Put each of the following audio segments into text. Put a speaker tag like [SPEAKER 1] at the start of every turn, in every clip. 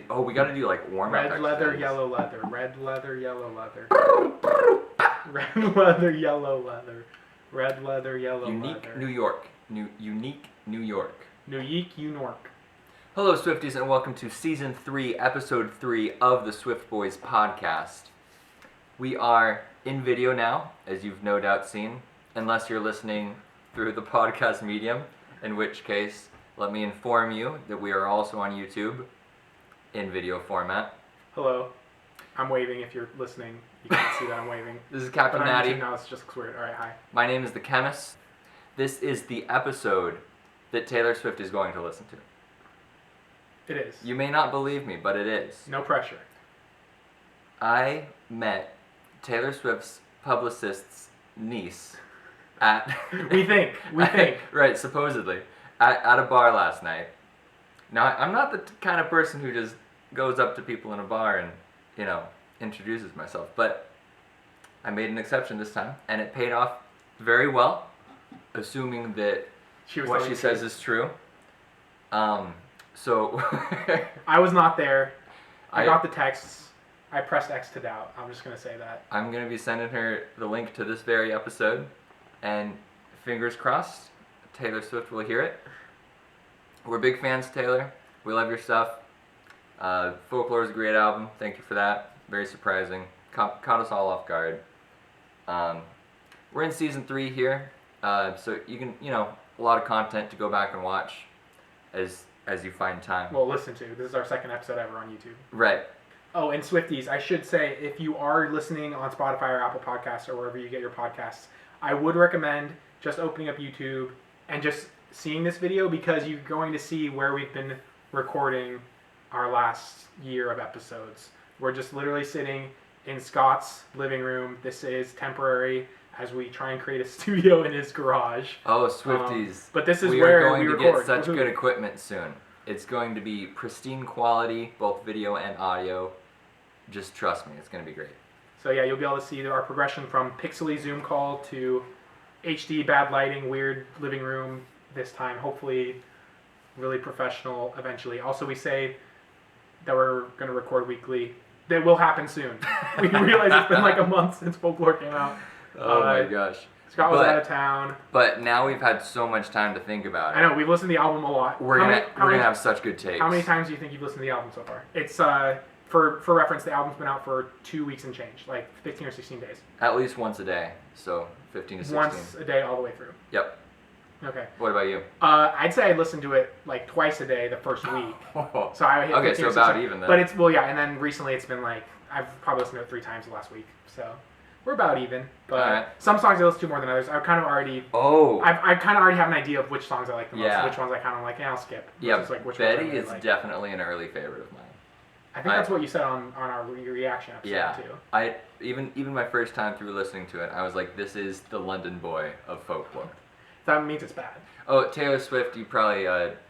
[SPEAKER 1] Oh, we gotta do like warm up.
[SPEAKER 2] Red leather, yellow leather. Red leather, yellow leather. Red leather, yellow leather. Red leather, yellow
[SPEAKER 1] Unique
[SPEAKER 2] leather.
[SPEAKER 1] New York. Unique New York.
[SPEAKER 2] New York.
[SPEAKER 1] Hello, Swifties, and welcome to Season 3, Episode 3 of the Swift Boyz podcast. We are in video now, as you've no doubt seen, unless you're listening through the podcast medium, in which case, let me inform you that we are also on YouTube in video format.
[SPEAKER 2] Hello. I'm waving if you're listening. You can't see that I'm waving.
[SPEAKER 1] This is Captain
[SPEAKER 2] but
[SPEAKER 1] Natty.
[SPEAKER 2] Now it's just weird. Alright, hi.
[SPEAKER 1] My name is The Chemist. This is the episode that Taylor Swift is going to listen to.
[SPEAKER 2] It is.
[SPEAKER 1] You may not believe me, but it is.
[SPEAKER 2] No pressure.
[SPEAKER 1] I met Taylor Swift's publicist's niece at...
[SPEAKER 2] We think.
[SPEAKER 1] Right, supposedly. At a bar last night. Now, I'm not the kind of person who just goes up to people in a bar and, introduces myself. But I made an exception this time, and it paid off very well, assuming that what she says is true. So...
[SPEAKER 2] I was not there. I got the texts. I pressed X to doubt. I'm just going to say that.
[SPEAKER 1] I'm going to be sending her the link to this very episode, and fingers crossed, Taylor Swift will hear it. We're big fans, Taylor. We love your stuff. Folklore is a great album. Thank you for that. Very surprising. Caught us all off guard. We're in Season 3 here, so you can, a lot of content to go back and watch as you find time.
[SPEAKER 2] Well, listen to. This is our second episode ever on YouTube.
[SPEAKER 1] Right.
[SPEAKER 2] Oh, and Swifties, I should say, if you are listening on Spotify or Apple Podcasts or wherever you get your podcasts, I would recommend just opening up YouTube and just seeing this video, because you're going to see where we've been recording our last year of episodes. We're just literally sitting in Scott's living room. This is temporary as we try and create a studio in his garage.
[SPEAKER 1] Oh, Swifties.
[SPEAKER 2] But this is
[SPEAKER 1] we
[SPEAKER 2] where
[SPEAKER 1] are going
[SPEAKER 2] we
[SPEAKER 1] to
[SPEAKER 2] record.
[SPEAKER 1] get such good equipment soon. It's going to be pristine quality, both video and audio. Just trust me, it's going to be great.
[SPEAKER 2] So yeah, you'll be able to see our progression from pixely Zoom call to HD, bad lighting, weird living room this time. Hopefully really professional eventually. Also, we say that we're going to record weekly. That will happen soon. We realize it's been like a month since Folklore came out.
[SPEAKER 1] Oh my gosh.
[SPEAKER 2] Scott was out of town.
[SPEAKER 1] But now we've had so much time to think about it.
[SPEAKER 2] I know, we've listened to the album a lot.
[SPEAKER 1] We're gonna have such good takes.
[SPEAKER 2] How many times do you think you've listened to the album so far? It's, for reference, the album's been out for 2 weeks and change, like 15 or 16 days.
[SPEAKER 1] At least once a day, so 15 to 16.
[SPEAKER 2] Once a day all the way through.
[SPEAKER 1] Yep.
[SPEAKER 2] Okay.
[SPEAKER 1] What about you?
[SPEAKER 2] I'd say I listened to it like twice a day the first week.
[SPEAKER 1] So I hit 15 so about even then.
[SPEAKER 2] But it's, and then recently it's been like, I've probably listened to it 3 times the last week, so we're about even. But some songs I listen to more than others. I kind of already I kind of already have an idea of which songs I like the most, which ones I kind of like, I'll skip.
[SPEAKER 1] Yeah,
[SPEAKER 2] like which
[SPEAKER 1] Betty is definitely an early favorite of mine.
[SPEAKER 2] I think that's what you said on our reaction episode too.
[SPEAKER 1] Even my first time through listening to it, I was like, this is the London boy of Folklore.
[SPEAKER 2] That means it's bad.
[SPEAKER 1] Oh, Taylor Swift, you probably,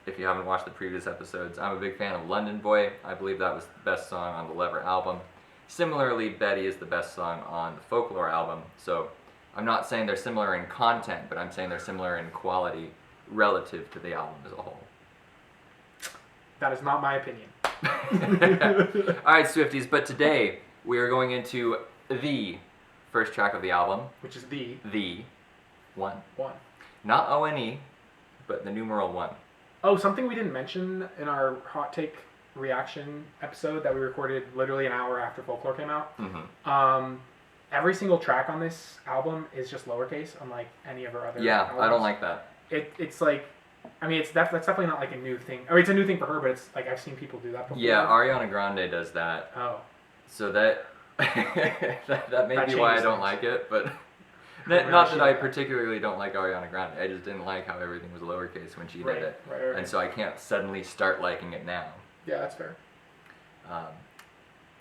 [SPEAKER 1] if you haven't watched the previous episodes, I'm a big fan of London Boy. I believe that was the best song on the Lever album. Similarly, Betty is the best song on the Folklore album. So I'm not saying they're similar in content, but I'm saying they're similar in quality relative to the album as a whole.
[SPEAKER 2] That is not my opinion.
[SPEAKER 1] Alright, Swifties, but today we are going into the first track of the album.
[SPEAKER 2] Which is the
[SPEAKER 1] one.
[SPEAKER 2] One.
[SPEAKER 1] Not O-N-E, but the numeral 1.
[SPEAKER 2] Oh, something we didn't mention in our hot take reaction episode that we recorded literally an hour after Folklore came out.
[SPEAKER 1] Mm-hmm.
[SPEAKER 2] Every single track on this album is just lowercase, unlike any of our other albums.
[SPEAKER 1] I don't like that.
[SPEAKER 2] It's like, that's definitely not like a new thing. Or it's a new thing for her, but it's like I've seen people do that before.
[SPEAKER 1] Yeah, Ariana Grande does that.
[SPEAKER 2] Oh.
[SPEAKER 1] So that may be why I don't like it, but not that I particularly don't like Ariana Grande. I just didn't like how everything was lowercase when she did it.
[SPEAKER 2] Right.
[SPEAKER 1] And so I can't suddenly start liking it now.
[SPEAKER 2] Yeah, that's fair.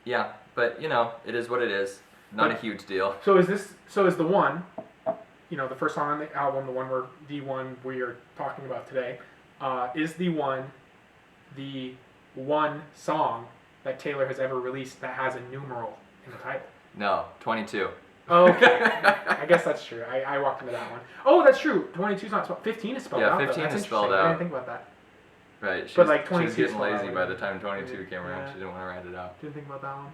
[SPEAKER 1] Yeah, but it is what it is. Not a huge deal.
[SPEAKER 2] So is the one, the first song on the album, the one we are talking about today, is the one song that Taylor has ever released that has a numeral in the title?
[SPEAKER 1] No, 22.
[SPEAKER 2] Okay. I guess that's true. I walked into that one. Oh, that's true. 22 is not spelled. 15 is spelled out.
[SPEAKER 1] Yeah, 15 is spelled out.
[SPEAKER 2] I didn't think about that.
[SPEAKER 1] Right.
[SPEAKER 2] But like
[SPEAKER 1] She was
[SPEAKER 2] 22 is
[SPEAKER 1] getting lazy
[SPEAKER 2] far
[SPEAKER 1] by
[SPEAKER 2] away.
[SPEAKER 1] the time 22 came around.
[SPEAKER 2] Yeah.
[SPEAKER 1] She didn't want to write it out.
[SPEAKER 2] Didn't think about that one.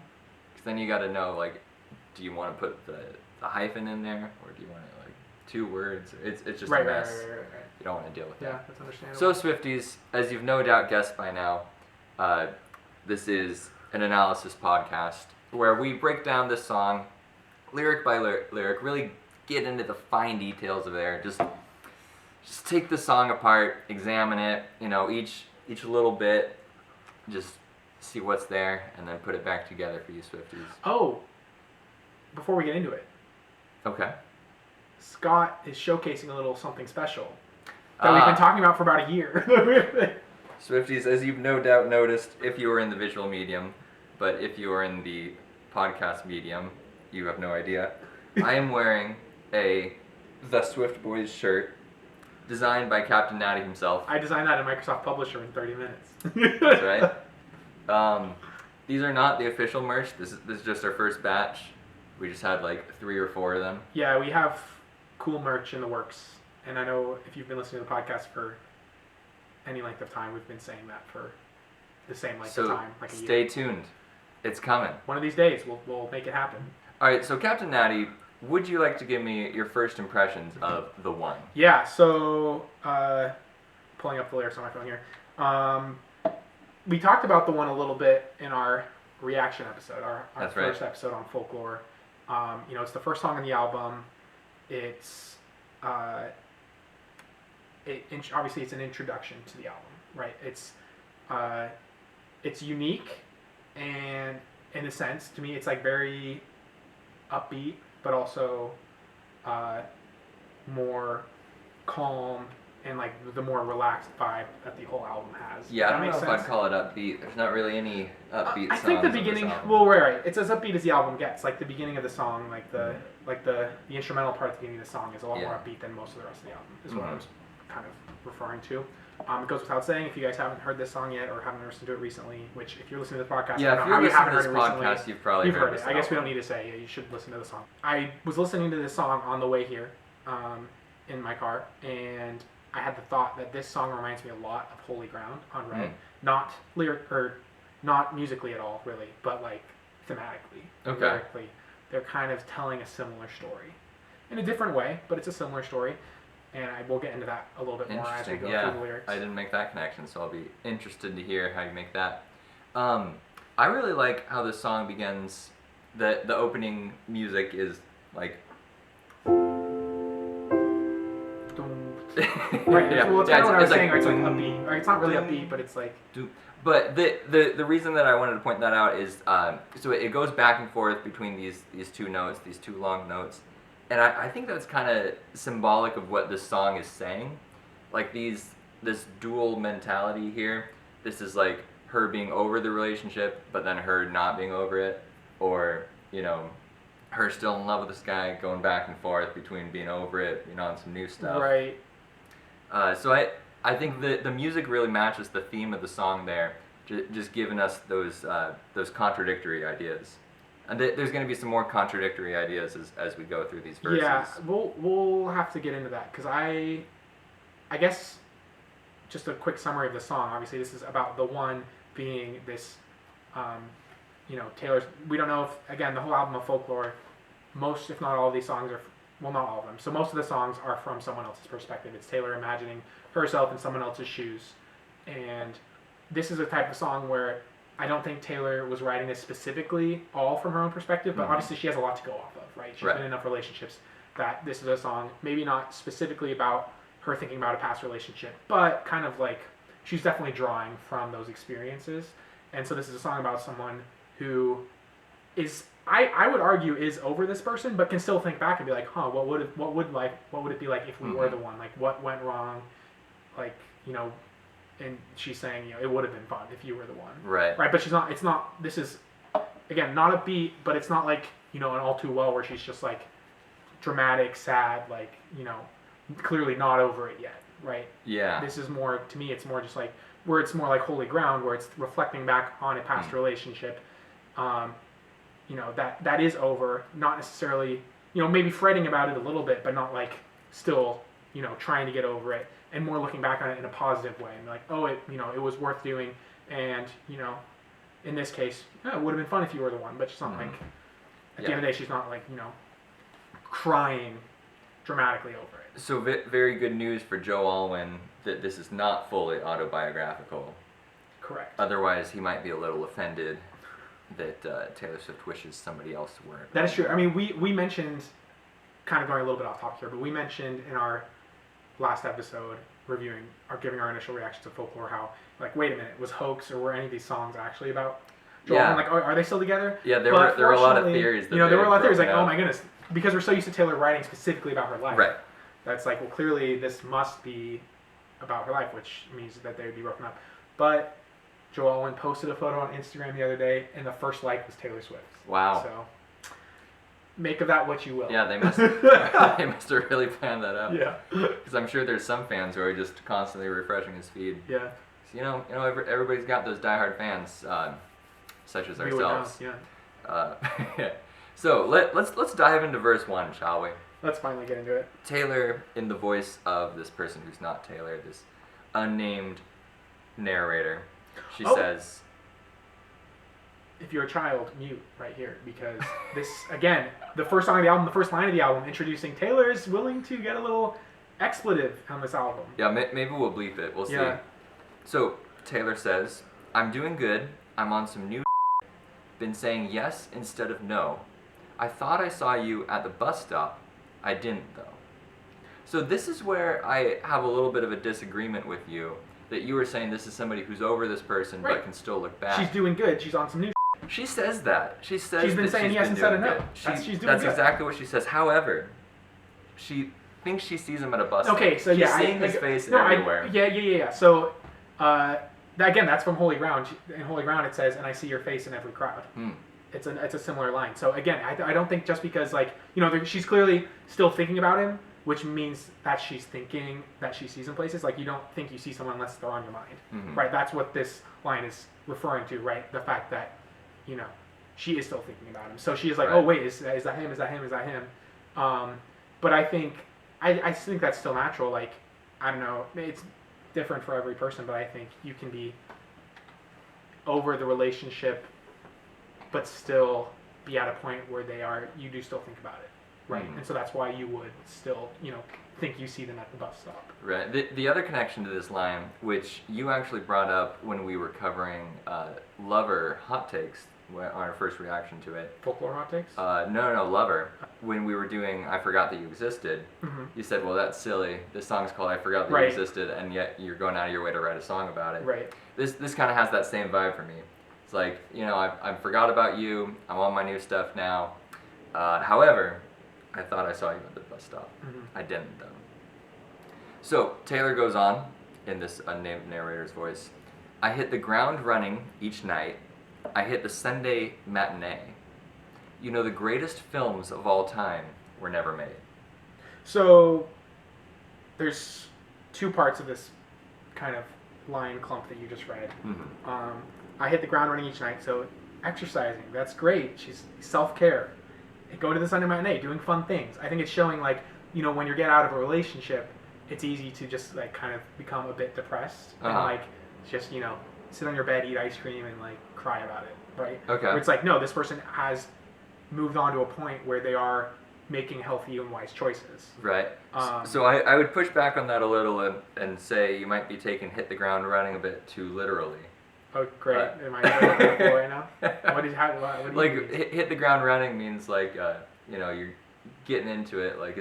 [SPEAKER 1] Because then you got to know, like, do you want to put the hyphen in there, or do you want it like 2 words? It's just a mess.
[SPEAKER 2] Right.
[SPEAKER 1] You don't want to deal with
[SPEAKER 2] Yeah,
[SPEAKER 1] that.
[SPEAKER 2] that's understandable.
[SPEAKER 1] So Swifties, as you've no doubt guessed by now, this is an analysis podcast where we break down this song lyric by lyric, really get into the fine details of there. Just take the song apart, examine it, each little bit, just see what's there, and then put it back together for you Swifties.
[SPEAKER 2] Oh, before we get into it,
[SPEAKER 1] Okay.
[SPEAKER 2] Scott is showcasing a little something special that we've been talking about for about a year.
[SPEAKER 1] Swifties, as you've no doubt noticed, if you are in the visual medium, but if you are in the podcast medium, you have no idea. I am wearing The Swift Boys shirt, designed by Captain Natty himself.
[SPEAKER 2] I designed that in Microsoft Publisher in 30 minutes.
[SPEAKER 1] That's right. These are not the official merch. This is just our first batch. We just had like 3 or 4 of them.
[SPEAKER 2] Yeah, we have cool merch in the works. And I know if you've been listening to the podcast for any length of time, we've been saying that for the same length of time. Like a year.
[SPEAKER 1] Stay tuned. It's coming.
[SPEAKER 2] One of these days, we'll make it happen.
[SPEAKER 1] All right, so Captain Natty, would you like to give me your first impressions of The One?
[SPEAKER 2] Yeah, so pulling up the lyrics on my phone here. We talked about The One a little bit in our reaction episode, our first episode on Folklore. It's the first song on the album. It's obviously it's an introduction to the album, right? It's unique, and in a sense, to me, it's like very upbeat, but also more calm and like the more relaxed vibe that the whole album has.
[SPEAKER 1] Yeah, I don't know if I'd call it upbeat. There's not really any upbeat songs.
[SPEAKER 2] I think the beginning, right. It's as upbeat as the album gets. Like the beginning of the song, like the instrumental part at the beginning of the song is a lot more upbeat than most of the rest of the album. Is what I was kind of referring to. It goes without saying, if you guys haven't heard this song yet or haven't listened to it recently, which if you're listening to the podcast,
[SPEAKER 1] yeah, if you're listening to this podcast, you've probably heard
[SPEAKER 2] it. I guess we don't need to say you should listen to the song. I was listening to this song on the way here in my car, and I had the thought that this song reminds me a lot of Holy Ground on Red. Not not musically at all, really, but like thematically, lyrically. They're kind of telling a similar story in a different way, but it's a similar story. And we'll get into that a little bit more as we go through the lyrics.
[SPEAKER 1] I didn't make that connection, so I'll be interested to hear how you make that. I really like how this song begins. The opening music is like...
[SPEAKER 2] Right, well, it's kind of what I was saying, it's like upbeat. Or it's not really upbeat, but it's like...
[SPEAKER 1] But the reason that I wanted to point that out is, so it goes back and forth between these 2 notes, these 2 long notes. And I think that's kind of symbolic of what this song is saying. Like this dual mentality here. This is like her being over the relationship, but then her not being over it. Or, her still in love with this guy, going back and forth between being over it, on some new stuff.
[SPEAKER 2] Right.
[SPEAKER 1] So I think the music really matches the theme of the song there, just giving us those contradictory ideas. And there's going to be some more contradictory ideas as we go through these verses.
[SPEAKER 2] Yeah, we'll have to get into that, because I guess just a quick summary of the song. Obviously, this is about the one being this, Taylor's. We don't know if, again, the whole album of Folklore, most, if not all of these songs are, well, not all of them. So most of the songs are from someone else's perspective. It's Taylor imagining herself in someone else's shoes. And this is a type of song where I don't think Taylor was writing this specifically all from her own perspective, but obviously she has a lot to go off of, right? She's been in enough relationships that this is a song, maybe not specifically about her thinking about a past relationship, but kind of like she's definitely drawing from those experiences. And so this is a song about someone who is, I would argue, is over this person, but can still think back and be like, what would it be like if we were the one? Like, what went wrong? Like, and she's saying, it would have been fun if you were the one.
[SPEAKER 1] Right.
[SPEAKER 2] Right, but this is, again, not a beat, but it's not like, an All Too Well where she's just like dramatic, sad, like, clearly not over it yet, right?
[SPEAKER 1] Yeah.
[SPEAKER 2] This is more, to me, it's more just like, where it's more like Holy Ground, where it's reflecting back on a past relationship, that is over, not necessarily, maybe fretting about it a little bit, but not like still, trying to get over it. and more looking back on it in a positive way and like, oh, it was worth doing, and in this case, it would have been fun if you were the one, but she's not like at the end of the day, she's not like crying dramatically over it.
[SPEAKER 1] So very good news for Joe Alwyn that this is not fully autobiographical.
[SPEAKER 2] Correct.
[SPEAKER 1] Otherwise, he might be a little offended that Taylor Swift wishes somebody else weren't.
[SPEAKER 2] That is true. I mean, we mentioned, kind of going a little bit off topic here, but we mentioned in our last episode giving our initial reaction to Folklore how, like, wait a minute, was Hoax or were any of these songs actually about Joel?
[SPEAKER 1] Yeah.
[SPEAKER 2] Like, are they still together?
[SPEAKER 1] Yeah, there were a lot of theories.
[SPEAKER 2] There were a lot of theories like, oh my goodness, because we're so used to Taylor writing specifically about her life.
[SPEAKER 1] Right.
[SPEAKER 2] That's like, well, clearly this must be about her life, which means that they would be broken up. But Joel Alwyn posted a photo on Instagram the other day, and the first like was Taylor Swift.
[SPEAKER 1] Wow.
[SPEAKER 2] So make of that what you will.
[SPEAKER 1] Yeah, they must have really planned that out.
[SPEAKER 2] Yeah.
[SPEAKER 1] Because I'm sure there's some fans who are just constantly refreshing his feed.
[SPEAKER 2] Yeah.
[SPEAKER 1] So, everybody's got those diehard fans, such as ourselves.
[SPEAKER 2] Yeah.
[SPEAKER 1] So let's dive into verse 1, shall we?
[SPEAKER 2] Let's finally get into it.
[SPEAKER 1] Taylor, in the voice of this person who's not Taylor, this unnamed narrator, she says,
[SPEAKER 2] if you're a child, mute right here, because this, again, the first song of the album, the first line of the album, introducing Taylor is willing to get a little expletive on this album.
[SPEAKER 1] Yeah, maybe we'll bleep it. We'll see. So Taylor says, I'm doing good. I'm on some new been saying yes instead of no. I thought I saw you at the bus stop. I didn't, though. So this is where I have a little bit of a disagreement with you, that you were saying this is somebody who's over this person but can still look back.
[SPEAKER 2] She's doing good. She's on some new
[SPEAKER 1] She says that. She says
[SPEAKER 2] she's been saying yes instead of no. She's doing
[SPEAKER 1] that's
[SPEAKER 2] good.
[SPEAKER 1] exactly what she says. However, she thinks she sees him at a bus stop.
[SPEAKER 2] Okay, so
[SPEAKER 1] she's seeing his face everywhere.
[SPEAKER 2] Yeah. So, again, that's from Holy Ground. In Holy Ground, it says, "And I see your face in every crowd." It's a similar line. So again, I don't think just because she's clearly still thinking about him, which means that she's thinking that she sees him places. Like, you don't think you see someone unless they're on your mind, right? That's what this line is referring to, right? The fact that she is still thinking about him. So she is like, oh wait, is that him? Is that him? Is that him? But I think that's still natural. Like, I don't know, it's different for every person, but I think you can be over the relationship but still be at a point where you do still think about it, right? And so that's why you would still, think you see them at the bus stop.
[SPEAKER 1] Right. The other connection to this line, which you actually brought up when we were covering Lover hot takes, on our first reaction to it.
[SPEAKER 2] Folklore hot takes?
[SPEAKER 1] No, Lover. When we were doing I Forgot That You Existed, you said, well, that's silly. This song's called I Forgot That You Existed, and yet you're going out of your way to write a song about it.
[SPEAKER 2] Right.
[SPEAKER 1] This kind of has that same vibe for me. It's like, I forgot about you. I'm on my new stuff now. However, I thought I saw you at the bus stop. I didn't, though. So Taylor goes on in this unnamed narrator's voice. I hit the ground running each night. I hit the Sunday matinee. The greatest films of all time were never made.
[SPEAKER 2] So there's two parts of this kind of line clump that you just read. I hit the ground running each night, so exercising, that's great. She's self-care. Go to the Sunday matinee, doing fun things. I think it's showing, like, when you get out of a relationship, it's easy to just, like, kind of become a bit depressed and, like, just, sit on your bed, eat ice cream, and, like, cry about it, right?
[SPEAKER 1] Okay.
[SPEAKER 2] Where it's like, no, this person has moved on to a point where they are making healthy and wise choices.
[SPEAKER 1] Right. So I would push back on that a little and say you might be taking hit the ground running a bit too literally.
[SPEAKER 2] Oh, great. Am I going right now? What do you
[SPEAKER 1] like,
[SPEAKER 2] mean?
[SPEAKER 1] hit the ground running means, like, you're getting into it, like,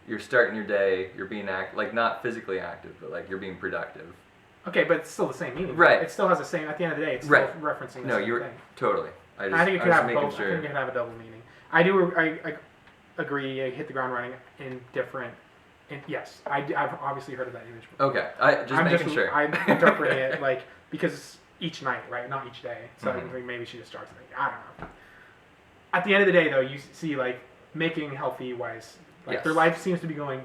[SPEAKER 1] you're starting your day, you're being like, not physically active, but, like, you're being productive.
[SPEAKER 2] Okay, but it's still the same meaning.
[SPEAKER 1] Right.
[SPEAKER 2] It still has the same, at the end of the day, it's still referencing the same thing.
[SPEAKER 1] Totally.
[SPEAKER 2] I think it could have both. Sure. I think it could have a double meaning. I agree, I hit the ground running in different... yes, I've obviously heard of that image before.
[SPEAKER 1] Okay, I'm making sure.
[SPEAKER 2] I'm interpreting it, like, because each night, right? Not each day. So I think maybe she just starts thinking, I don't know. At the end of the day, though, you see, like, making healthy, wise... Like, their life seems to be going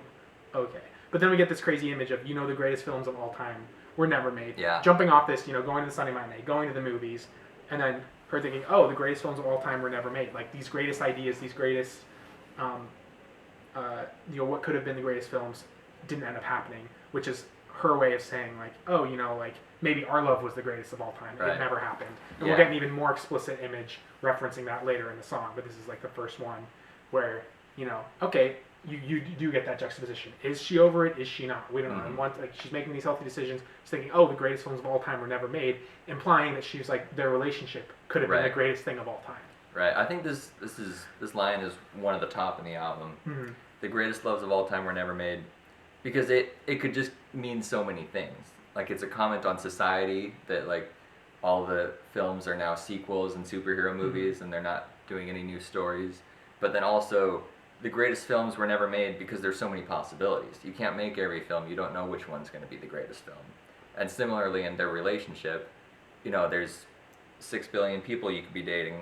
[SPEAKER 2] okay. But then we get this crazy image of, the greatest films of all time were never made.
[SPEAKER 1] Yeah.
[SPEAKER 2] Jumping off this, going to the Sunday matinee, going to the movies, and then her thinking, oh, the greatest films of all time were never made. Like, these greatest ideas, these greatest, what could have been the greatest films didn't end up happening. which is her way of saying like, oh, you know, like maybe our love was the greatest of all time.
[SPEAKER 1] Right.
[SPEAKER 2] It never happened. And
[SPEAKER 1] Yeah.
[SPEAKER 2] we'll get an even more explicit image referencing that later in the song, but this is like the first one where, you know, okay, you do get that juxtaposition. Is she over it? Is she not? We don't know. And once like she's making these healthy decisions, she's thinking, oh, the greatest films of all time were never made, implying that she's like their relationship could have been the
[SPEAKER 1] Right.
[SPEAKER 2] greatest thing of all time.
[SPEAKER 1] Right. I think this line is one of the top in the album.
[SPEAKER 2] Mm-hmm.
[SPEAKER 1] The greatest loves of all time were never made, because it could just mean so many things. Like it's a comment on society that like all the films are now sequels and superhero movies, and they're not doing any new stories. But then also, the greatest films were never made because there's so many possibilities. You can't make every film. You don't know which one's going to be the greatest film. And similarly, in their relationship, you know, there's 6 billion people you could be dating,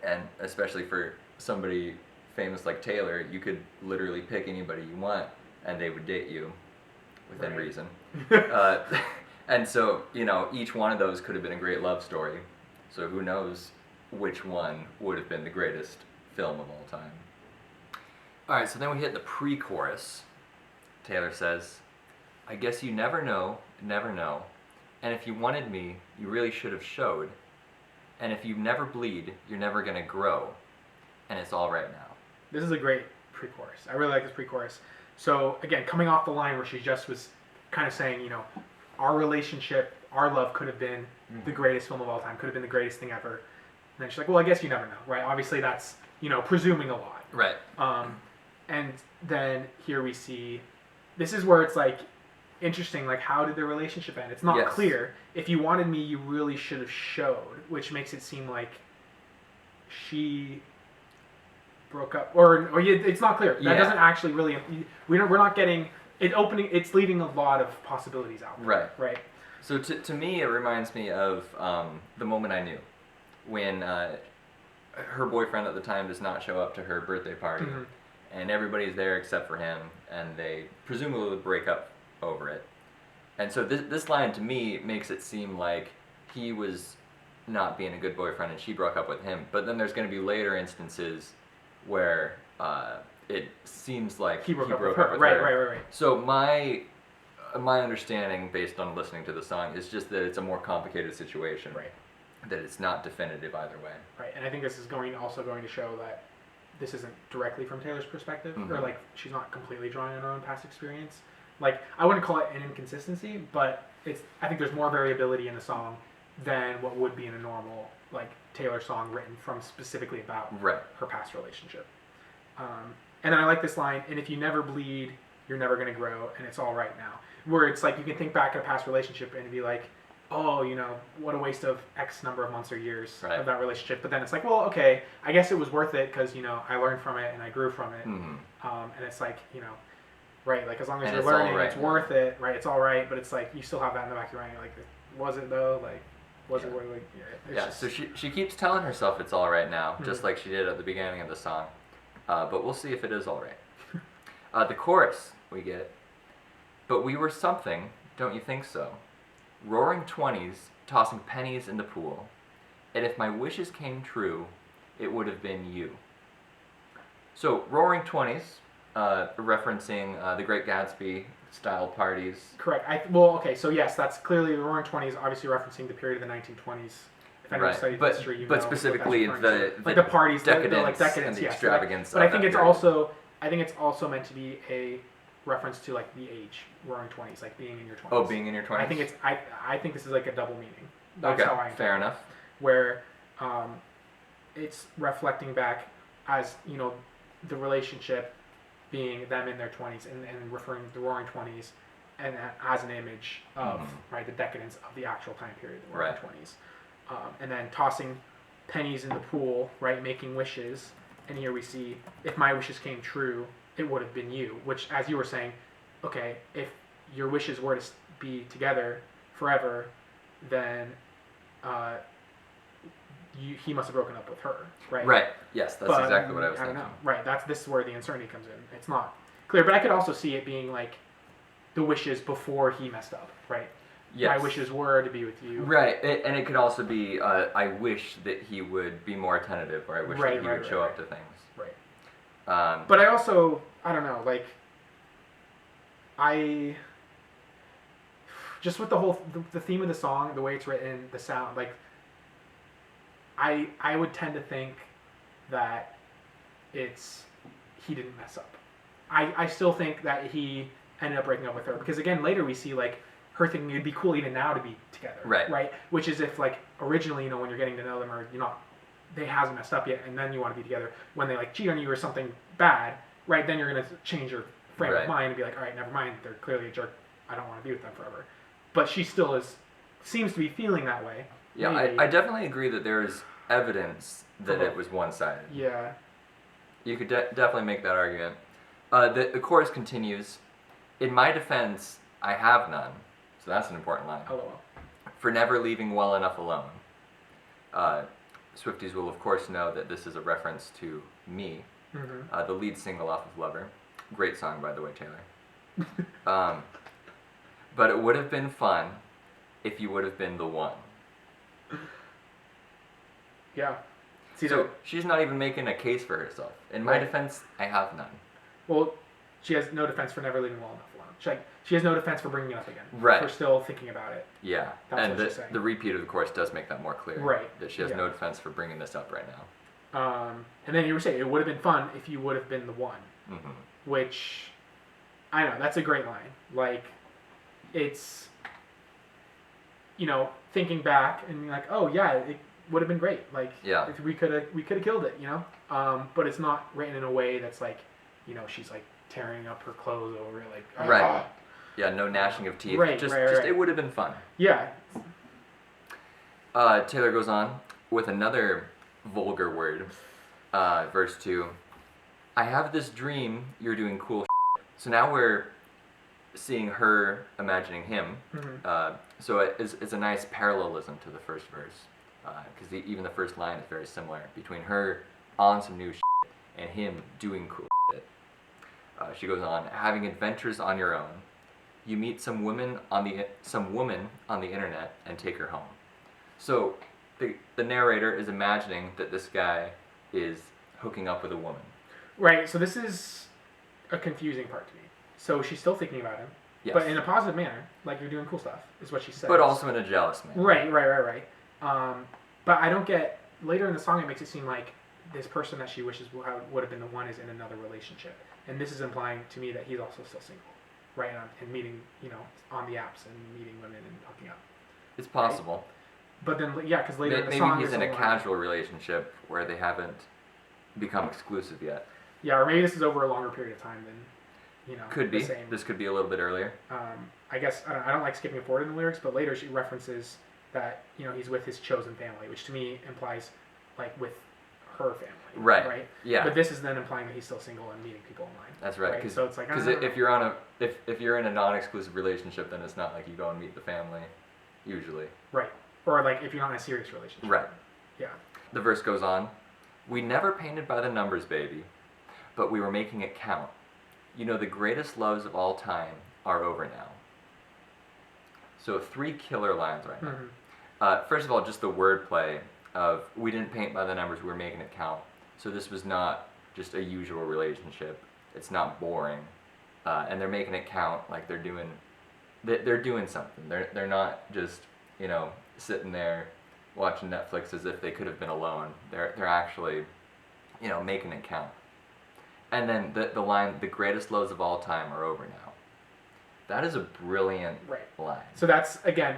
[SPEAKER 1] and especially for somebody famous like Taylor, you could literally pick anybody you want, and they would date you within
[SPEAKER 2] Right.
[SPEAKER 1] reason. And so, you know, each one of those could have been a great love story. So who knows which one would have been the greatest film of all time. All right, so then we hit the pre-chorus. Taylor says, I guess you never know, and if you wanted me, you really should have showed, and if you never bleed, you're never gonna grow, and it's all right now.
[SPEAKER 2] This is a great pre-chorus. I really like this pre-chorus. So again, coming off the line where she just was kind of saying, you know, our relationship, our love could have been the greatest film of all time, could have been the greatest thing ever. And then she's like, well, I guess you never know, right? Obviously that's, you know, presuming a lot.
[SPEAKER 1] Right.
[SPEAKER 2] And then here we see, this is where it's like, interesting, like how did the relationship end? It's not
[SPEAKER 1] Yes.
[SPEAKER 2] clear. If you wanted me, you really should have showed, which makes it seem like she broke up, or yeah, it's not clear. That
[SPEAKER 1] Yeah.
[SPEAKER 2] doesn't actually really, we're not getting, it's leaving a lot of possibilities out there,
[SPEAKER 1] Right.
[SPEAKER 2] right?
[SPEAKER 1] So to me, it reminds me of The Moment I Knew, when her boyfriend at the time does not show up to her birthday party, and everybody's there except for him, and they presumably break up over it. And so this line to me makes it seem like he was not being a good boyfriend and she broke up with him. But then there's going to be later instances where it seems like
[SPEAKER 2] He broke up with
[SPEAKER 1] her.
[SPEAKER 2] her. Right.
[SPEAKER 1] So my understanding, based on listening to the song, is just that it's a more complicated situation.
[SPEAKER 2] Right.
[SPEAKER 1] That it's not definitive either way.
[SPEAKER 2] Right, and I think this is also going to show that this isn't directly from Taylor's perspective, or like she's not completely drawing on her own past experience. Like, I wouldn't call it an inconsistency, but I think there's more variability in the song than what would be in a normal like Taylor song written from specifically about her past relationship. And then I like this line, and if you never bleed, you're never gonna grow, and it's all right now. Where it's like you can think back at a past relationship and be like, oh, you know, what a waste of X number of months or years of that relationship. But then it's like, well, okay, I guess it was worth it because, you know, I learned from it and I grew from it. And it's like, you know, right, like as long as you're learning, it's worth it, right? It's all right, but it's like you still have that in the back of your mind. Like, was it though? Like, was it worth it?
[SPEAKER 1] Yeah, so she keeps telling herself it's all right now, just like she did at the beginning of the song. But we'll see if it is all right. The chorus we get, but we were something, don't you think so? Roaring 20s, tossing pennies in the pool. And if my wishes came true, it would have been you. So, Roaring 20s, referencing the Great Gatsby style parties.
[SPEAKER 2] Correct. Okay, so yes, that's clearly the Roaring 20s, obviously referencing the period of the 1920s. If anyone studied history, you know.
[SPEAKER 1] But specifically
[SPEAKER 2] the parties,
[SPEAKER 1] decadence,
[SPEAKER 2] decadence,
[SPEAKER 1] and the
[SPEAKER 2] yes,
[SPEAKER 1] extravagance.
[SPEAKER 2] But I think it's also meant to be a reference to like the age, Roaring 20s, like being in your 20s.
[SPEAKER 1] Oh, being in your 20s.
[SPEAKER 2] I think this is like a double meaning. That's how I
[SPEAKER 1] fair enough.
[SPEAKER 2] Where it's reflecting back as, you know, the relationship being them in their 20s and referring to the Roaring 20s and as an image of right the decadence of the actual time period, the Roaring 20s. And then tossing pennies in the pool, right, making wishes. And here we see, if my wishes came true, it would have been you. Which, as you were saying, okay, if your wishes were to be together forever, then he must have broken up with her, right?
[SPEAKER 1] Right. Yes, that's exactly what I was thinking.
[SPEAKER 2] I don't know. Right. This is where the uncertainty comes in. It's not clear, but I could also see it being like the wishes before he messed up, right? Yes. My wishes were to be with you.
[SPEAKER 1] Right, and it could also be, I wish that he would be more attentive, or I wish that he would show up to things.
[SPEAKER 2] Right. But I also, I don't know, like, I just with the theme of the song, the way it's written, the sound, like I would tend to think that he didn't mess up. I still think that he ended up breaking up with her because again later we see like her thinking it'd be cool even now to be together. Right. Which is if like originally when you're getting to know them or you're not, they hasn't messed up yet and then you want to be together when they like cheat on you or something bad, right? Then you're gonna change your frame of mind and be like, all right, never mind. They're clearly a jerk. I don't want to be with them forever. But she still seems to be feeling that way.
[SPEAKER 1] Yeah, I definitely agree that there is evidence that it was one-sided.
[SPEAKER 2] Yeah.
[SPEAKER 1] You could definitely make that argument. The chorus continues, in my defense, I have none. So that's an important line.
[SPEAKER 2] LOL.
[SPEAKER 1] For never leaving well enough alone. Swifties will of course know that this is a reference to Me, the lead single off of Lover. Great song, by the way, Taylor. But it would have been fun if you would have been the one.
[SPEAKER 2] Yeah. See,
[SPEAKER 1] so she's not even making a case for herself. In my defense, I have none.
[SPEAKER 2] Well, she has no defense for never leaving well enough alone. She has no defense for bringing it up again.
[SPEAKER 1] Right.
[SPEAKER 2] For still thinking about it.
[SPEAKER 1] Yeah.
[SPEAKER 2] That's what she's saying.
[SPEAKER 1] The repeat of the chorus does make that more clear.
[SPEAKER 2] Right.
[SPEAKER 1] That she has no defense for bringing this up right
[SPEAKER 2] now. And then you were saying it would have been fun if you would have been the one.
[SPEAKER 1] Mm-hmm.
[SPEAKER 2] Which, I don't know, that's a great line. Like, it's, thinking back and being like, oh yeah, it would have been great. Like, if we could have killed it, But it's not written in a way that's like, she's like tearing up her clothes over it, like, ah.
[SPEAKER 1] Right. Yeah, no gnashing of teeth.
[SPEAKER 2] Right,
[SPEAKER 1] just
[SPEAKER 2] right.
[SPEAKER 1] It would have been fun.
[SPEAKER 2] Yeah.
[SPEAKER 1] Taylor goes on with another vulgar word, verse 2. I have this dream you're doing cool shit. So now we're seeing her imagining him. So it's a nice parallelism to the first verse. Because even the first line is very similar between her on some new shit and him doing cool shit. She goes on, having adventures on your own. You meet some woman on the internet and take her home. So the narrator is imagining that this guy is hooking up with a woman.
[SPEAKER 2] Right. So this is a confusing part to me. So she's still thinking about him, but in a positive manner, like you're doing cool stuff, is what she says.
[SPEAKER 1] But also in a jealous manner.
[SPEAKER 2] Right. But I don't get, later in the song it makes it seem like this person that she wishes would have been the one is in another relationship. And this is implying to me that he's also still single, right? And meeting, on the apps and meeting women and hooking up.
[SPEAKER 1] It's possible.
[SPEAKER 2] Right? But then, because later in the
[SPEAKER 1] maybe
[SPEAKER 2] song...
[SPEAKER 1] Maybe he's in a casual relationship where they haven't become exclusive yet.
[SPEAKER 2] Yeah, or maybe this is over a longer period of time than,
[SPEAKER 1] could be.
[SPEAKER 2] The same.
[SPEAKER 1] This could be a little bit earlier.
[SPEAKER 2] I guess, I don't like skipping forward in the lyrics, but later she references that, he's with his chosen family, which to me implies, like, with her family. Right?
[SPEAKER 1] Yeah.
[SPEAKER 2] But this is then implying that he's still single and meeting people online.
[SPEAKER 1] That's right.
[SPEAKER 2] Right? So it's like,
[SPEAKER 1] because if you're in a non-exclusive relationship, then it's not like you go and meet the family, usually.
[SPEAKER 2] Right. Or like if you're not in a serious relationship.
[SPEAKER 1] Right.
[SPEAKER 2] Yeah.
[SPEAKER 1] The verse goes on. We never painted by the numbers, baby, but we were making it count. The greatest loves of all time are over now. So 3 killer lines right now. First of all, just the wordplay of we didn't paint by the numbers, we were making it count. So this was not just a usual relationship. It's not boring. And they're making it count like they're doing something. They're not just, sitting there watching Netflix as if they could have been alone. They're actually, making it count. And then the line, the greatest loves of all time are over now. That is a brilliant line.
[SPEAKER 2] So that's, again,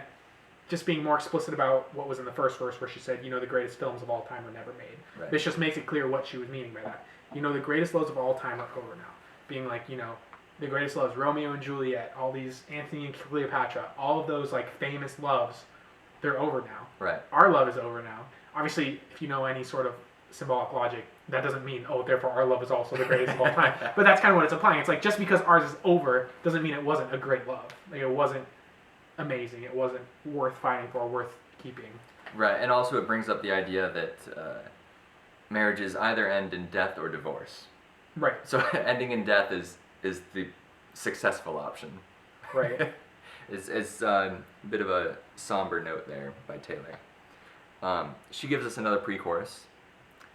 [SPEAKER 2] just being more explicit about what was in the first verse where she said, the greatest films of all time were never made.
[SPEAKER 1] Right.
[SPEAKER 2] This just makes it clear what she was meaning by that. The greatest loves of all time are over now. Being like, the greatest loves, Romeo and Juliet, all these Antony and Cleopatra, all of those like famous loves, they're over now.
[SPEAKER 1] Right.
[SPEAKER 2] Our love is over now. Obviously, if you know any sort of symbolic logic, that doesn't mean, therefore our love is also the greatest of all time. But that's kind of what it's implying. It's like, just because ours is over doesn't mean it wasn't a great love. Like, it wasn't amazing. It wasn't worth fighting for, worth keeping.
[SPEAKER 1] Right, and also it brings up the idea that marriages either end in death or divorce.
[SPEAKER 2] Right.
[SPEAKER 1] So ending in death is the successful option.
[SPEAKER 2] Right.
[SPEAKER 1] It's a bit of a somber note there by Taylor. She gives us another pre-chorus,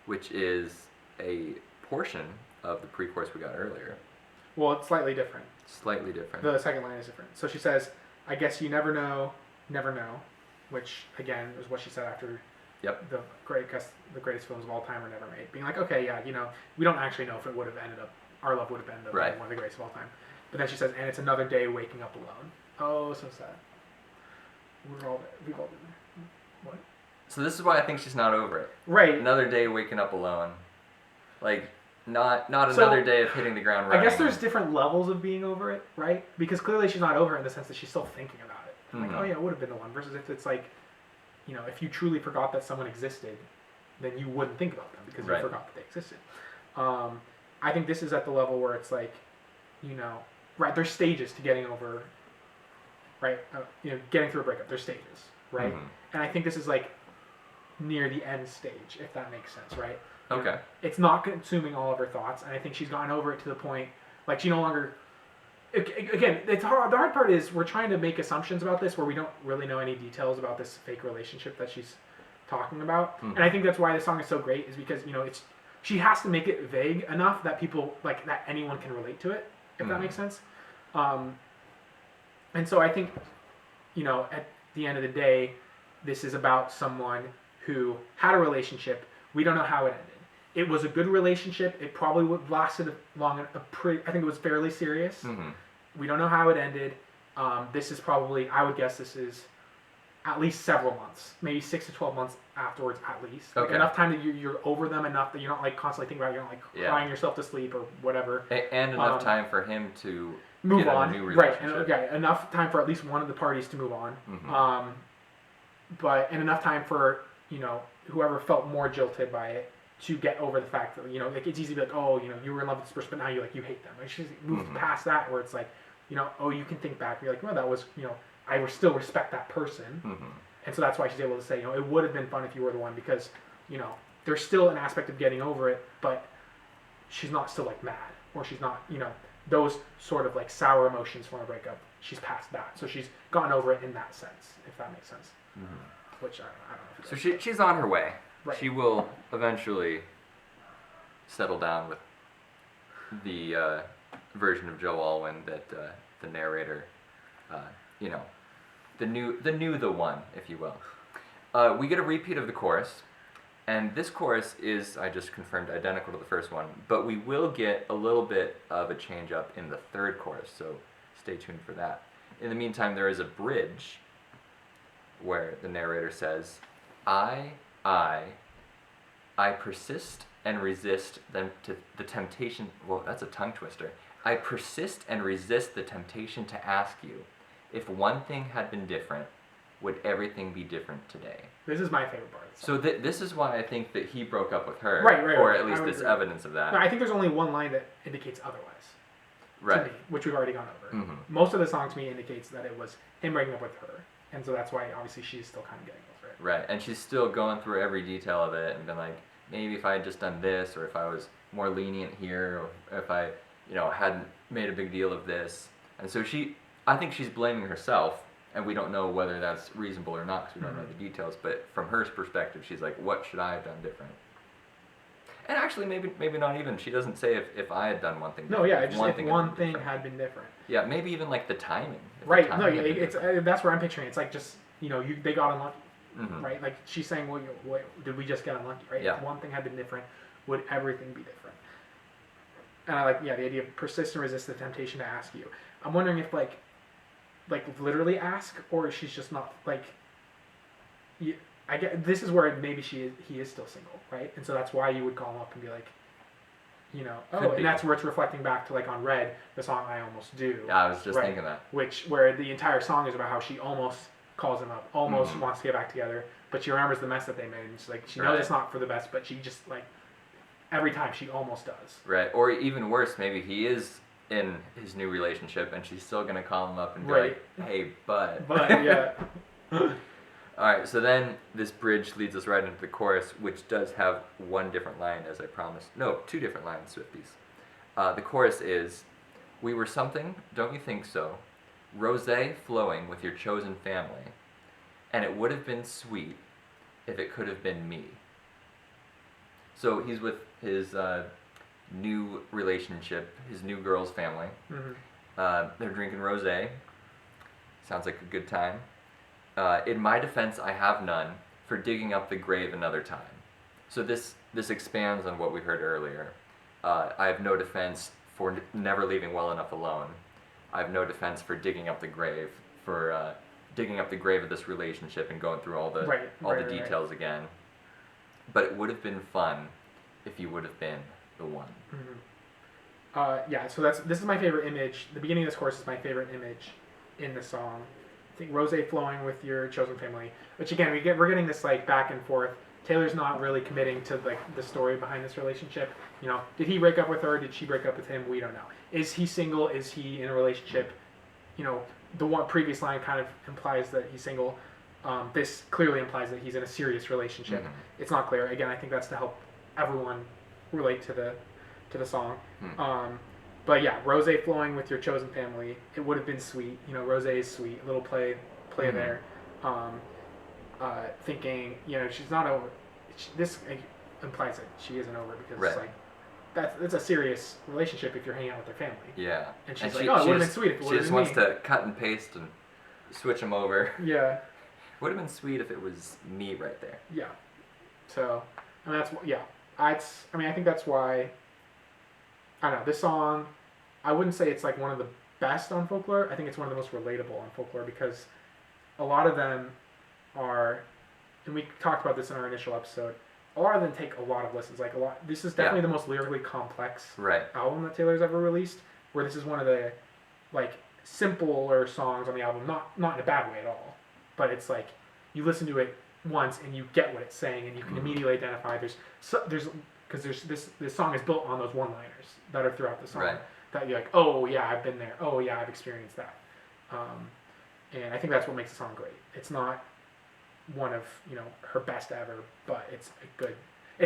[SPEAKER 1] which is a portion of the pre-chorus we got earlier.
[SPEAKER 2] Well, it's slightly different.
[SPEAKER 1] Slightly different.
[SPEAKER 2] The second line is different. So she says, I guess you never know, which again is what she said after
[SPEAKER 1] Yep.
[SPEAKER 2] the greatest films of all time were never made. Being like, okay, yeah, we don't actually know if it would have ended up, our love would have ended up
[SPEAKER 1] Right.
[SPEAKER 2] being one of the greatest of all time. But then she says, and it's another day waking up alone. Oh, so sad. We've all been there. What?
[SPEAKER 1] So this is why I think she's not over it.
[SPEAKER 2] Right.
[SPEAKER 1] Another day waking up alone. Like, not
[SPEAKER 2] So,
[SPEAKER 1] another day of hitting the ground running.
[SPEAKER 2] I guess there's different levels of being over it, right? Because clearly she's not over it in the sense that she's still thinking about it. Like, oh yeah, it would have been the one. Versus if it's like, if you truly forgot that someone existed, then you wouldn't think about them because you forgot that they existed. I think this is at the level where it's like, right, there's stages to getting over, right? Getting through a breakup, there's stages, right?
[SPEAKER 1] Mm-hmm.
[SPEAKER 2] And I think this is like near the end stage, if that makes sense, right?
[SPEAKER 1] Okay.
[SPEAKER 2] It's not consuming all of her thoughts, and I think she's gotten over it to the point, like she no longer. Again, it's hard. The hard part is we're trying to make assumptions about this where we don't really know any details about this fake relationship that she's talking about, and I think that's why the song is so great. Is because she has to make it vague enough that people that anyone can relate to it, if that makes sense. And so I think, at the end of the day, this is about someone who had a relationship. We don't know how it ended. It was a good relationship. It probably lasted long. I think it was fairly serious.
[SPEAKER 1] Mm-hmm.
[SPEAKER 2] We don't know how it ended. This is probably, I would guess, this is at least several months, maybe 6 to 12 months afterwards, at least.
[SPEAKER 1] Okay.
[SPEAKER 2] Enough time that you're over them enough that you're not constantly thinking about it. You're not crying yourself to sleep or whatever.
[SPEAKER 1] And enough time for him to
[SPEAKER 2] move
[SPEAKER 1] get
[SPEAKER 2] on.
[SPEAKER 1] A new relationship.
[SPEAKER 2] Right. And enough time for at least one of the parties to move on.
[SPEAKER 1] Mm-hmm.
[SPEAKER 2] And enough time for whoever felt more jilted by it to get over the fact that it's easy to be like, oh, you were in love with this person, but now you hate them. She's moved past that where it's like, oh, you can think back and you're like, well, that was I still respect that person, and so that's why she's able to say, it would have been fun if you were the one, because there's still an aspect of getting over it, but she's not still mad, or she's not those sort of sour emotions from a breakup. She's past that, so she's gotten over it in that sense, if that makes sense. Which I don't know. If
[SPEAKER 1] So she's on her way.
[SPEAKER 2] Right.
[SPEAKER 1] She will eventually settle down with the version of Joe Alwyn that the narrator, the one, if you will. We get a repeat of the chorus, and this chorus is, I just confirmed, identical to the first one, but we will get a little bit of a change up in the third chorus, so stay tuned for that. In the meantime, there is a bridge where the narrator says, I persist and resist the temptation. Well, that's a tongue twister. I persist and resist the temptation to ask you, if one thing had been different, would everything be different today?
[SPEAKER 2] This is my favorite part.
[SPEAKER 1] So this is why I think that he broke up with her.
[SPEAKER 2] Right.
[SPEAKER 1] Or at least there's evidence of that.
[SPEAKER 2] No, I think there's only one line that indicates otherwise.
[SPEAKER 1] Right.
[SPEAKER 2] To me, which we've already gone over.
[SPEAKER 1] Mm-hmm.
[SPEAKER 2] Most of the song to me indicates that it was him breaking up with her. And so that's why, obviously, she's still kind of getting over it.
[SPEAKER 1] Right, and she's still going through every detail of it and been like, maybe if I had just done this, or if I was more lenient here, or if I, hadn't made a big deal of this. And so I think she's blaming herself, and we don't know whether that's reasonable or not, because we don't know the details, but from her perspective, she's like, what should I have done different? And actually, maybe not even. She doesn't say if I had done one thing different.
[SPEAKER 2] No, yeah, if one thing had been different.
[SPEAKER 1] Yeah, maybe even the timing.
[SPEAKER 2] Right, it's that's where I'm picturing. It's like just, they got unlucky, right? Like she's saying, well, did we just get unlucky, right?
[SPEAKER 1] Yeah.
[SPEAKER 2] If one thing had been different, would everything be different? And I like, the idea of persist and resist the temptation to ask you. I'm wondering if like literally ask, or if she's just not I get this is where maybe he is still single, right? And so that's why you would call him up and be like, and that's where it's reflecting back to on Red, the song I Almost Do.
[SPEAKER 1] Yeah, I was just thinking that.
[SPEAKER 2] Where the entire song is about how she almost calls him up, almost wants to get back together, but she remembers the mess that they made, and she knows it's not for the best, but she just every time she almost does.
[SPEAKER 1] Right, or even worse, maybe he is in his new relationship, and she's still gonna call him up and be like, "Hey, bud."
[SPEAKER 2] But yeah.
[SPEAKER 1] All right, so then this bridge leads us right into the chorus, which does have one different line, as I promised. No, two different lines, Swifties. The chorus is, "We were something, don't you think so? Rosé flowing with your chosen family, and it would have been sweet if it could have been me." So he's with his new relationship, his new girl's family. They're drinking rosé, Sounds like a good time. In my defense, I have none for digging up the grave another time. So this expands on what we heard earlier. I have no defense for never leaving well enough alone. I have no defense for digging up the grave, for digging up the grave of this relationship and going through all the details again. But it would have been fun if you would have been the one.
[SPEAKER 2] Yeah, so this is my favorite image. The beginning of this chorus is my favorite image in the song. I think rose flowing with your chosen family, which again we're getting this like back and forth. Taylor's not really committing to like the story behind this relationship. You know, did he break up with her? Did she break up with him? We don't know. Is he single? Is he in a relationship? You know, the one previous line kind of implies that he's single. This clearly implies that he's in a serious relationship. It's not clear. Again, I think that's to help everyone relate to the song. But yeah, rose flowing with your chosen family. It would have been sweet. You know, rose is sweet. A little play there. Thinking, you know, she's not over. This implies that she isn't over because it's like that's a serious relationship if you're hanging out with their family.
[SPEAKER 1] Yeah.
[SPEAKER 2] And she's like, oh, it would have been sweet if it would have been me.
[SPEAKER 1] She just wants to cut and paste and switch them over.
[SPEAKER 2] Yeah.
[SPEAKER 1] Would have been sweet if it was me right there.
[SPEAKER 2] Yeah. So, I mean, I think that's why. I don't know, this song, I wouldn't say it's like one of the best on Folklore. I think it's one of the most relatable on Folklore because a lot of them are, and we talked about this in our initial episode, a lot of them take a lot of listens. Like this is definitely the most lyrically complex album that Taylor's ever released, where this is one of the like simpler songs on the album, not in a bad way at all, but it's like you listen to it once and you get what it's saying and you can immediately identify because this song is built on those one-liners that are throughout the song that you're like, oh yeah, I've been there. Oh yeah, I've experienced that. And I think that's what makes the song great. It's not one of her best ever, but it's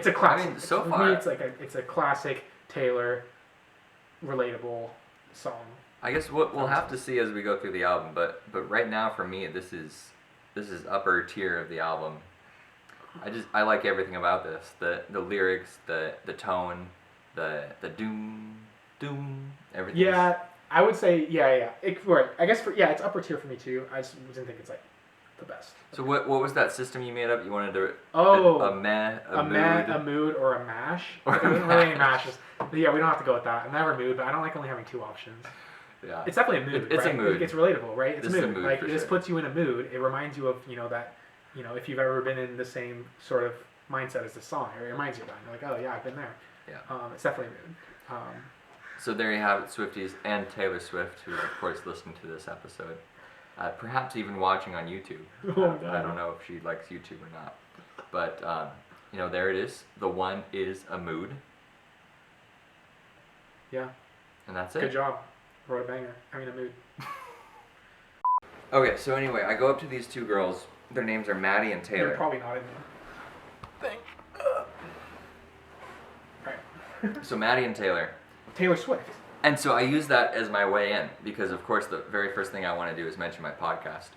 [SPEAKER 2] a classic.
[SPEAKER 1] I mean, so
[SPEAKER 2] for
[SPEAKER 1] far,
[SPEAKER 2] me, it's a classic Taylor, relatable song.
[SPEAKER 1] I guess we'll have to see as we go through the album, but right now for me, this is upper tier of the album. I like everything about this. The lyrics, the tone, the doom, everything.
[SPEAKER 2] Yeah, I would say yeah. I guess it's upper tier for me too. I just didn't think it's like the best.
[SPEAKER 1] So what was that system you made up? You wanted to
[SPEAKER 2] a mood or a mash. It wasn't really any mashes. But yeah, we don't have to go with that. A meh or a mood, but I don't like only having two options.
[SPEAKER 1] Yeah.
[SPEAKER 2] It's definitely a mood.
[SPEAKER 1] It's
[SPEAKER 2] right?
[SPEAKER 1] a mood.
[SPEAKER 2] It's relatable, right? It's
[SPEAKER 1] this
[SPEAKER 2] a mood. Like
[SPEAKER 1] it
[SPEAKER 2] just puts you in a mood. It reminds you of that. If you've ever been in the same sort of mindset as the song, it reminds you of that. You're like, oh yeah, I've been there.
[SPEAKER 1] Yeah.
[SPEAKER 2] It's definitely a mood.
[SPEAKER 1] So there you have it, Swifties, and Taylor Swift, who of course listened to this episode, perhaps even watching on YouTube. I don't know if she likes YouTube or not, but there it is. The one is a mood.
[SPEAKER 2] Yeah.
[SPEAKER 1] And that's it.
[SPEAKER 2] Good job. Wrote a banger. I mean, a mood.
[SPEAKER 1] Okay, so anyway, I go up to these two girls. Their names are Maddie and Taylor.
[SPEAKER 2] They're probably not in there. Right.
[SPEAKER 1] So Maddie and Taylor.
[SPEAKER 2] Taylor Swift.
[SPEAKER 1] And so I use that as my way in because, of course, the very first thing I want to do is mention my podcast.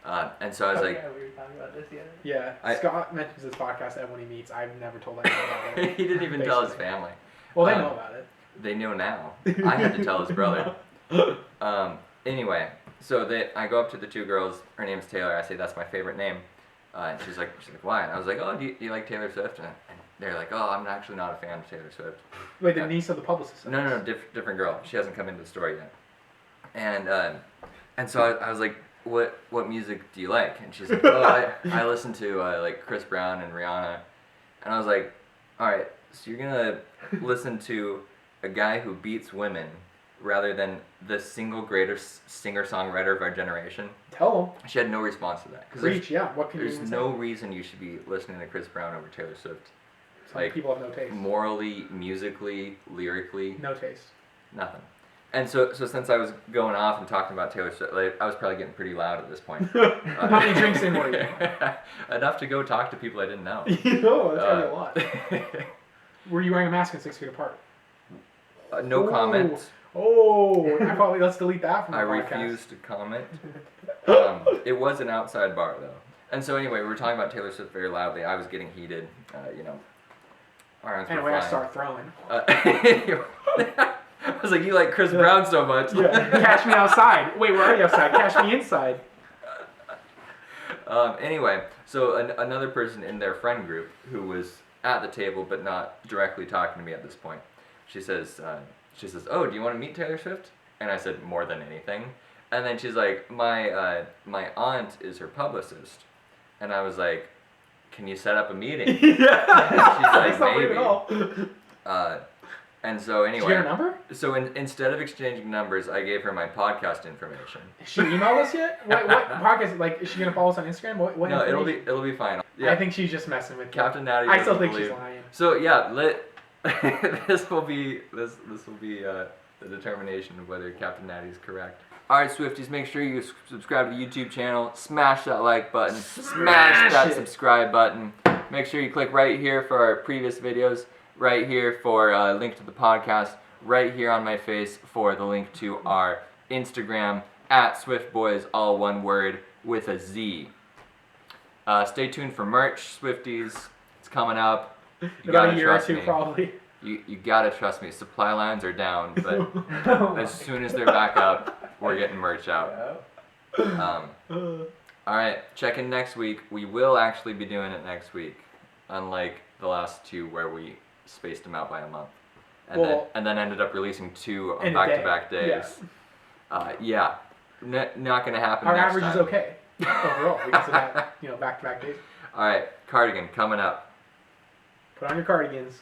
[SPEAKER 1] And so I was like...
[SPEAKER 3] Yeah, we were talking about this the other day.
[SPEAKER 2] Yeah, Scott mentions his podcast everyone he meets. I've never told anyone about it.
[SPEAKER 1] He didn't even tell his family.
[SPEAKER 2] Well, they know about it.
[SPEAKER 1] They know now. I had to tell his brother. Anyway, so I go up to the two girls. Her name's Taylor. I say, that's my favorite name. And she's like, why? And I was like, oh, do you like Taylor Swift? And they're like, oh, I'm actually not a fan of Taylor Swift.
[SPEAKER 2] Wait, the niece of the publicist?
[SPEAKER 1] No, different girl. She hasn't come into the story yet. And so I was like, what music do you like? And she's like, oh, I listen to like Chris Brown and Rihanna. And I was like, all right, so you're gonna listen to a guy who beats women rather than the single greatest singer-songwriter of our generation?
[SPEAKER 2] Tell him.
[SPEAKER 1] She had no response to that.
[SPEAKER 2] Reach, yeah. What can you
[SPEAKER 1] There's no reason you should be listening to Chris Brown over Taylor Swift.
[SPEAKER 2] Some people have no taste.
[SPEAKER 1] Morally, musically, lyrically.
[SPEAKER 2] No taste.
[SPEAKER 1] Nothing. And so since I was going off and talking about Taylor Swift, I was probably getting pretty loud at this point.
[SPEAKER 2] How many drinks in were you?
[SPEAKER 1] Enough to go talk to people I didn't know.
[SPEAKER 2] That's gotta be a lot. Were you wearing a mask and 6 feet apart?
[SPEAKER 1] No comment.
[SPEAKER 2] Let's delete that from the podcast.
[SPEAKER 1] I refuse to comment. It was an outside bar though. And so anyway, we were talking about Taylor Swift very loudly. I was getting heated. Our arms were
[SPEAKER 2] anyway,
[SPEAKER 1] flying.
[SPEAKER 2] I start throwing.
[SPEAKER 1] I was like, you like Chris Brown so much.
[SPEAKER 2] Yeah. Cash me outside. Wait, where are you outside? Cash me inside.
[SPEAKER 1] Anyway, so another person in their friend group who was at the table but not directly talking to me at this point, she says, oh, do you want to meet Taylor Swift? And I said, more than anything. And then she's like, my aunt is her publicist. And I was like, can you set up a meeting?
[SPEAKER 2] Yeah.
[SPEAKER 1] She's like,
[SPEAKER 2] That's not weird
[SPEAKER 1] maybe.
[SPEAKER 2] at all.
[SPEAKER 1] And so anyway.
[SPEAKER 2] Did you get her number?
[SPEAKER 1] So instead of exchanging numbers, I gave her my podcast information.
[SPEAKER 2] She emailed us yet? What podcast? Like, is she gonna follow us on Instagram? What
[SPEAKER 1] No,
[SPEAKER 2] information?
[SPEAKER 1] it'll be fine. Yeah.
[SPEAKER 2] I think she's just messing with you.
[SPEAKER 1] Captain Natty.
[SPEAKER 2] I still think
[SPEAKER 1] believe.
[SPEAKER 2] she's lying.
[SPEAKER 1] So yeah, this will be the determination of whether Captain Natty is correct. All right, Swifties, make sure you subscribe to the YouTube channel. Smash that like button. Smash that subscribe button. Make sure you click right here for our previous videos. Right here for a link to the podcast. Right here on my face for the link to our Instagram at SwiftBoyz, all one word with a Z. Stay tuned for merch, Swifties. It's coming up. You
[SPEAKER 2] About
[SPEAKER 1] gotta
[SPEAKER 2] a year or
[SPEAKER 1] trust
[SPEAKER 2] two,
[SPEAKER 1] me.
[SPEAKER 2] probably.
[SPEAKER 1] You gotta trust me. Supply lines are down, but as soon as they're back up, we're getting merch out. Alright, check in next week. We will actually be doing it next week, unlike the last two where we spaced them out by a month. And then ended up releasing two on back-to-back days. Yeah. Not gonna happen
[SPEAKER 2] Our
[SPEAKER 1] next
[SPEAKER 2] average
[SPEAKER 1] time.
[SPEAKER 2] is okay overall because of that, back-to-back days.
[SPEAKER 1] Alright, cardigan coming up.
[SPEAKER 2] Put on your cardigans.